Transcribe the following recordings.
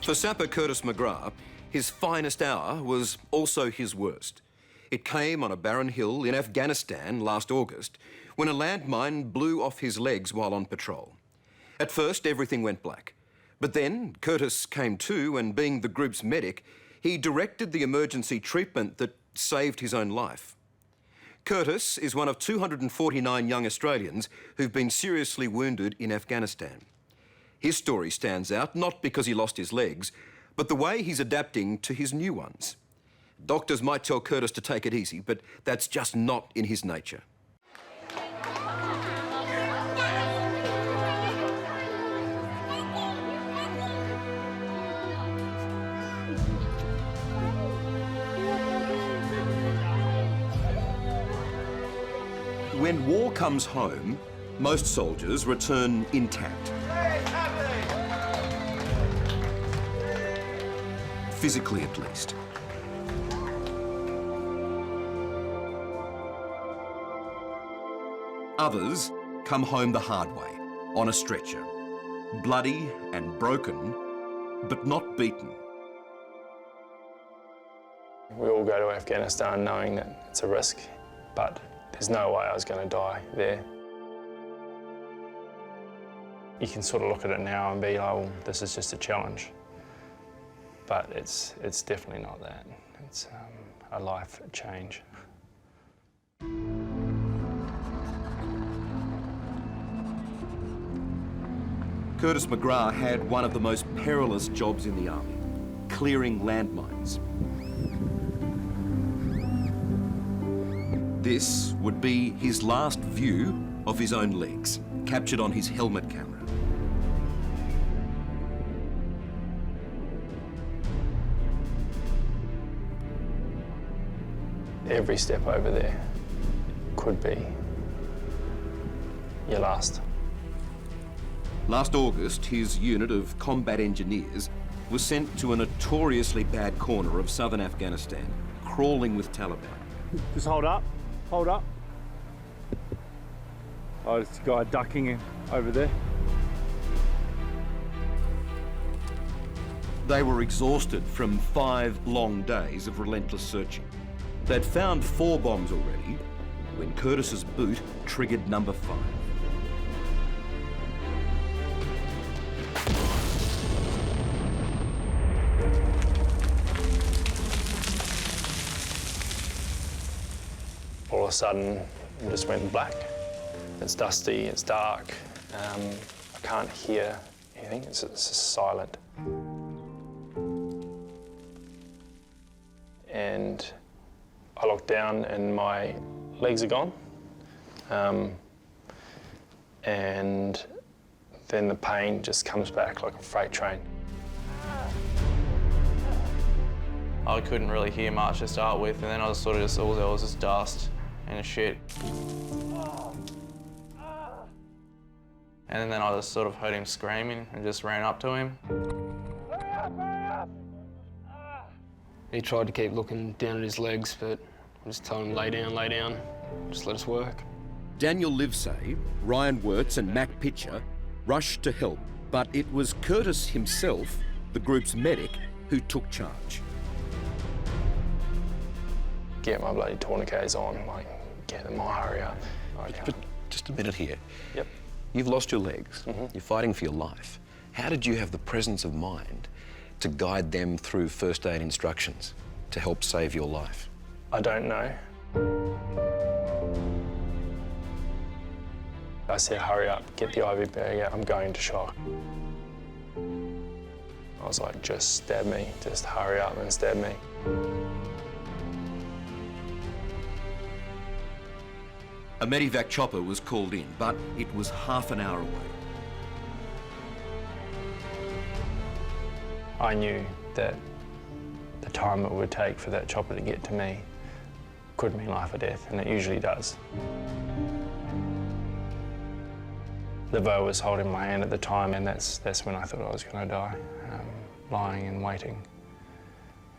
For Sapper Curtis McGrath, his finest hour was also his worst. It came on a barren hill in Afghanistan last August when a landmine blew off his legs while on patrol. At first, everything went black. But then Curtis came to, and being the group's medic, he directed the emergency treatment that saved his own life. Curtis is one of 249 young Australians who've been seriously wounded in Afghanistan. His story stands out not because he lost his legs, but the way he's adapting to his new ones. Doctors might tell Curtis to take it easy, but that's just not in his nature. When war comes home, most soldiers return intact. Physically, at least. Others come home the hard way, on a stretcher. Bloody and broken, but not beaten. We all go to Afghanistan knowing that it's a risk, but there's no way I was going to die there. You can sort of look at it now and be like, well, this is just a challenge. But it's definitely not that. It's a life change. Curtis McGrath had one of the most perilous jobs in the army, clearing landmines. This would be his last view of his own legs, captured on his helmet camera. Every step over there could be your last. Last August, his unit of combat engineers was sent to a notoriously bad corner of southern Afghanistan, crawling with Taliban. Just hold up, hold up. Oh, there's a guy ducking in over there. They were exhausted from 5 long days of relentless searching. They'd found 4 bombs already when Curtis's boot triggered number 5. All of a sudden, it just went black. It's dusty, it's dark. I can't hear anything, it's just silent. And I look down and my legs are gone. And then the pain just comes back like a freight train. I couldn't really hear much to start with, and then I was sort of just, all there was just dust and shit. And then I just sort of heard him screaming and just ran up to him. Hurry up, hurry up! He tried to keep looking down at his legs, but I just told him, lay down, just let us work. Daniel Livesey, Ryan Wirtz and Mac Pitcher rushed to help, but it was Curtis himself, the group's medic, who took charge. Get my bloody tourniquets on, like, get them all, hurry up. Okay. But just a minute here. Yep. You've lost your legs. You're fighting for your life. How did you have the presence of mind to guide them through first aid instructions to help save your life? I don't know. I said, hurry up, get the IV bag out, I'm going to shock. I was like, just stab me, just hurry up and stab me. A medevac chopper was called in, but it was half an hour away. I knew that the time it would take for that chopper to get to me could mean life or death, and it usually does. The bow was holding my hand at the time, and that's when I thought I was going to die, lying and waiting.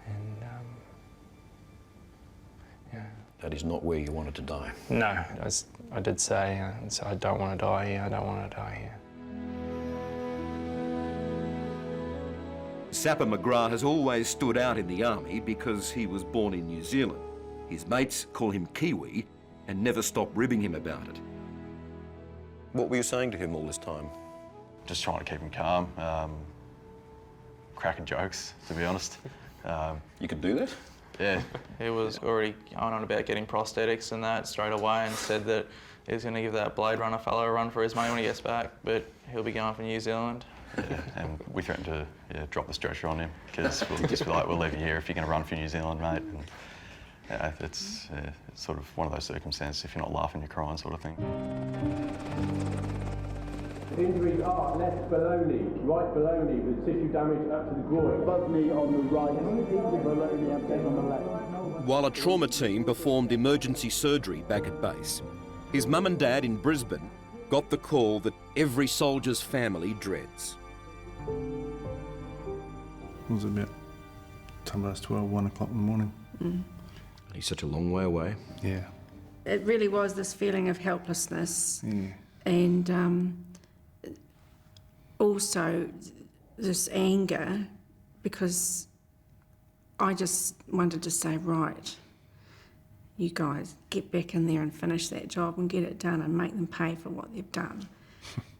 And, yeah. That is not where you wanted to die. No, I did say, I don't want to die here, I don't want to die here. Sapper McGrath has always stood out in the army because he was born in New Zealand. His mates call him Kiwi and never stop ribbing him about it. What were you saying to him all this time? Just trying to keep him calm, cracking jokes, to be honest. You could do that? Yeah. He was already going on about getting prosthetics and that straight away, and said that he's going to give that Blade Runner fellow a run for his money when he gets back, but he'll be going for New Zealand. Yeah, and we threatened to drop the stretcher on him, because we'll just be like, we'll leave you here if you're going to run for New Zealand, mate. And, it's sort of one of those circumstances, if you're not laughing, you're crying sort of thing. Injuries are left below knee, right below knee, with tissue damage up to the groin. Above knee on the right, below knee uptake on the left. While a trauma team performed emergency surgery back at base, his mum and dad in Brisbane got the call that every soldier's family dreads. It was about 12, 1 o'clock in the morning. He's such a long way away. Yeah. It really was this feeling of helplessness, Yeah. and also this anger, because I just wanted to say, right, you guys get back in there and finish that job and get it done and make them pay for what they've done.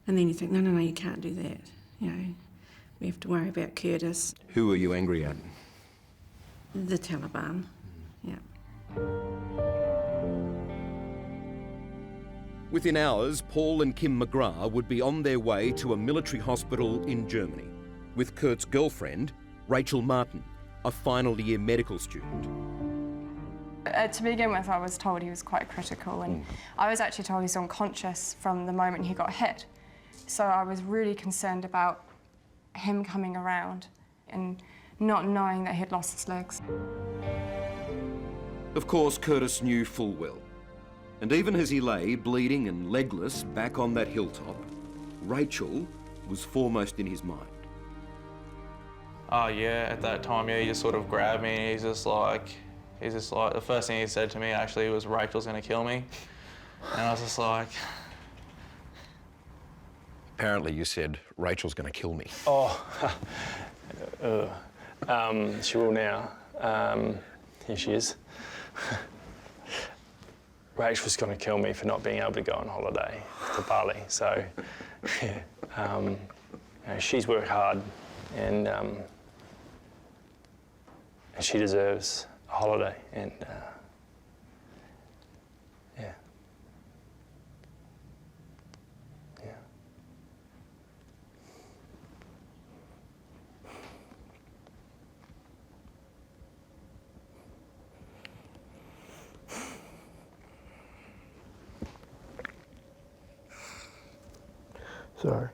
And then you think, no, you can't do that. You know, we have to worry about Curtis. Who are you angry at? The Taliban, yeah. Within hours, Paul and Kim McGrath would be on their way to a military hospital in Germany with Kurt's girlfriend, Rachel Martin, a final year medical student. To begin with, I was told he was quite critical, and I was actually told he's unconscious from the moment he got hit. So I was really concerned about him coming around and not knowing that he'd lost his legs. Of course, Curtis knew full well. And even as he lay, bleeding and legless, back on that hilltop, Rachel was foremost in his mind. Oh yeah, at that time, yeah, he just sort of grabbed me, and he's just like, the first thing he said to me actually was, "Rachel's gonna kill me." And I was just like... Apparently you said, "Rachel's going to kill me." Oh, she will now. Here she is. Rach was going to kill me for not being able to go on holiday to Bali. So, yeah, you know, she's worked hard, and she deserves a holiday. And yeah, yeah. Sorry.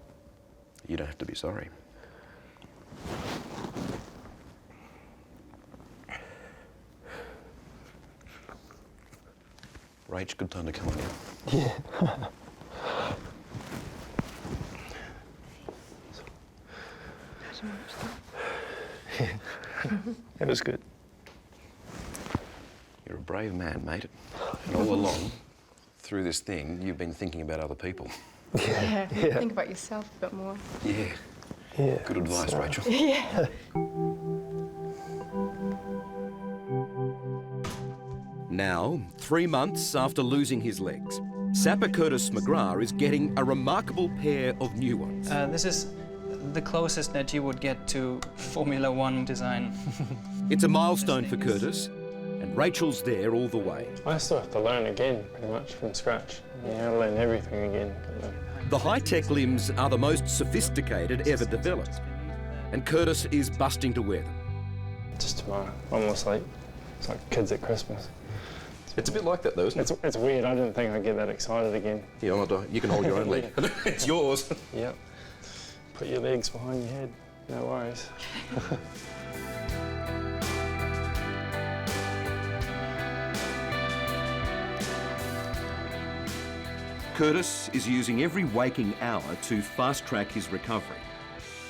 You don't have to be sorry. Rach, good time to come on in. Yeah. It was good. You're a brave man, mate. And all along, through this thing, you've been thinking about other people. Yeah, think about yourself a bit more. Yeah. Yeah. Good advice, Rachel. Yeah. Now, 3 months after losing his legs, Sapper Curtis McGrath is getting a remarkable pair of new ones. This is the closest that you would get to Formula One design. It's a milestone for Curtis, and Rachel's there all the way. I still have to learn again, pretty much, from scratch. You have to learn everything again. The high-tech limbs are the most sophisticated ever developed, and Curtis is busting to wear them. Just tomorrow, almost like it's like kids at Christmas. It's a bit like that, though, isn't it? It's weird. I didn't think I'd get that excited again. Yeah, you can hold your own leg. It's yours. Yep. Put your legs behind your head. No worries. Curtis is using every waking hour to fast-track his recovery.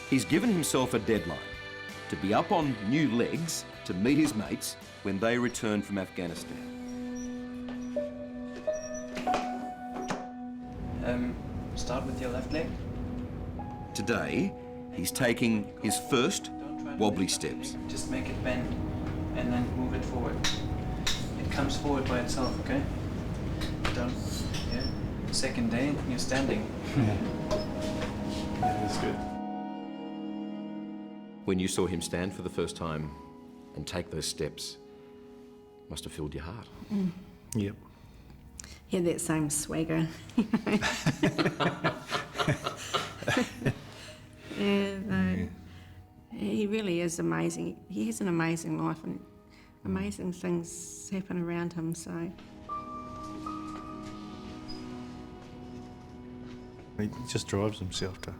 He's given himself a deadline to be up on new legs to meet his mates when they return from Afghanistan. Start with your left leg. Today, he's taking his first wobbly steps. Just make it bend and then move it forward. It comes forward by itself, okay? Done. Yeah. Second day, you're standing. Yeah, that's good. When you saw him stand for the first time and take those steps, must have filled your heart. Mm. Yep. He had that same swagger. Yeah, no. He really is amazing. He has an amazing life and amazing things happen around him, so. He just drives himself to,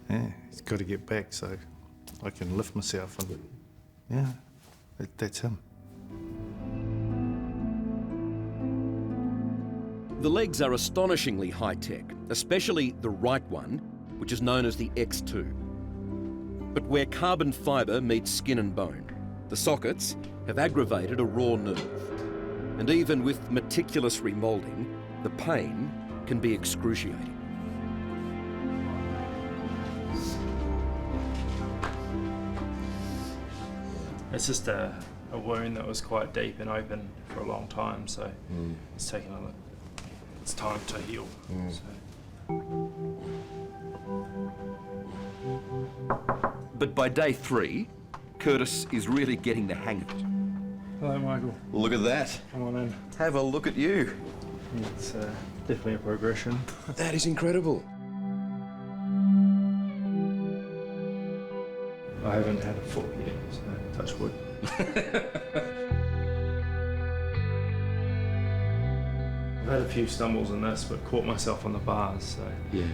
yeah, he's got to get back so I can lift myself and, yeah, that's him. The legs are astonishingly high-tech, especially the right one, which is known as the X2. But where carbon fibre meets skin and bone, the sockets have aggravated a raw nerve. And even with meticulous remoulding, the pain can be excruciating. It's just a wound that was quite deep and open for a long time, so it's taken it's time to heal. So. But by day 3, Curtis is really getting the hang of it. Hello, Michael. Look at that. Come on in. Have a look at you. It's definitely a progression. That is incredible. I haven't had a fall yet, so touch wood. I've had a few stumbles in this, but caught myself on the bars, so. Yeah.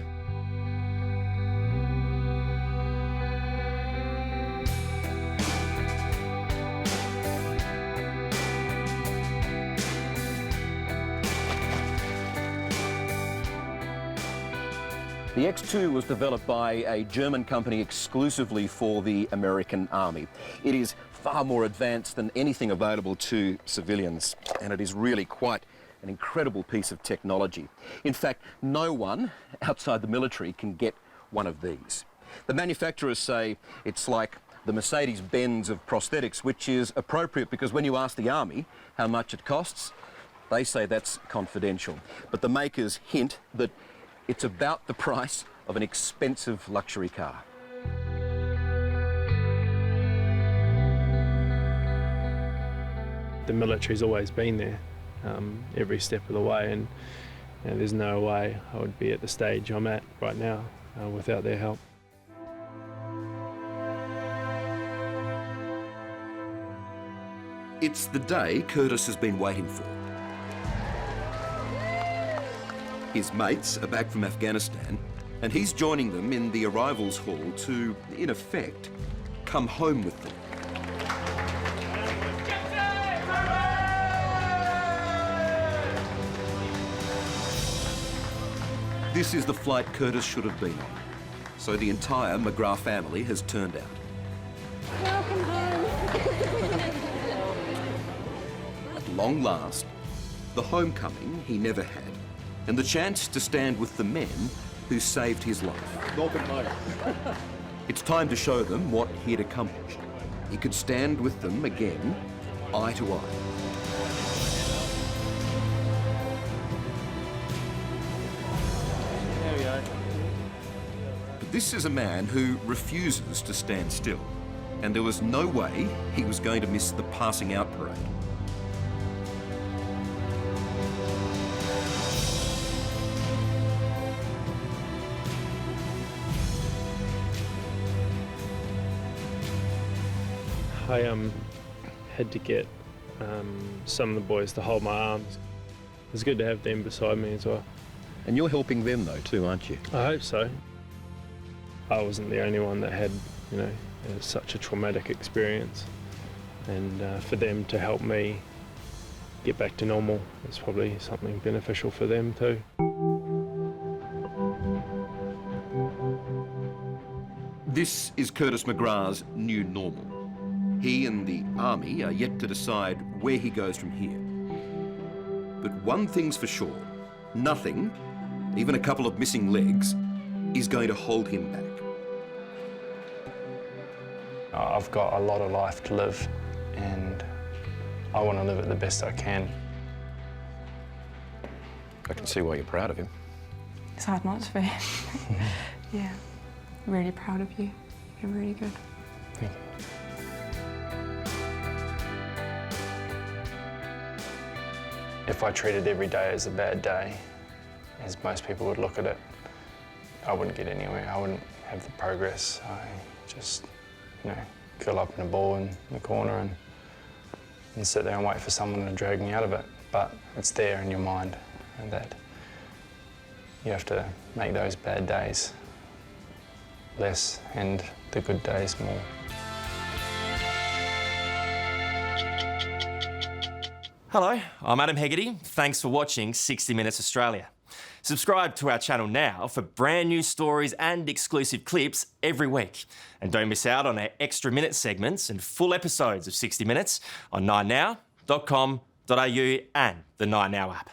The X2 was developed by a German company exclusively for the American Army. It is far more advanced than anything available to civilians, and it is really quite an incredible piece of technology. In fact, no one outside the military can get one of these. The manufacturers say it's like the Mercedes-Benz of prosthetics, which is appropriate because when you ask the Army how much it costs, they say that's confidential. But the makers hint that it's about the price of an expensive luxury car. The military's always been there, every step of the way, and there's no way I would be at the stage I'm at right now without their help. It's the day Curtis has been waiting for. His mates are back from Afghanistan, and he's joining them in the arrivals hall to, in effect, come home with them. This is the flight Curtis should have been on, so the entire McGrath family has turned out. Welcome home. At long last, the homecoming he never had, and the chance to stand with the men who saved his life. It's time to show them what he'd accomplished. He could stand with them again, eye to eye. There we go. But this is a man who refuses to stand still, and there was no way he was going to miss the passing out parade. I had to get some of the boys to hold my arms. It's good to have them beside me as well. And you're helping them though too, aren't you? I hope so. I wasn't the only one that had, such a traumatic experience. And for them to help me get back to normal is probably something beneficial for them too. This is Curtis McGrath's new normal. He and the Army are yet to decide where he goes from here. But one thing's for sure, nothing, even a couple of missing legs, is going to hold him back. I've got a lot of life to live, and I want to live it the best I can. I can see why you're proud of him. It's hard not to be. Yeah, really proud of you. You're really good. Thank you. If I treated every day as a bad day, as most people would look at it, I wouldn't get anywhere. I wouldn't have the progress. I just, curl up in a ball in the corner and sit there and wait for someone to drag me out of it. But it's there in your mind, and that you have to make those bad days less and the good days more. Hello, I'm Adam Hegarty. Thanks for watching 60 Minutes Australia. Subscribe to our channel now for brand new stories and exclusive clips every week. And don't miss out on our extra minute segments and full episodes of 60 Minutes on 9now.com.au and the 9Now app.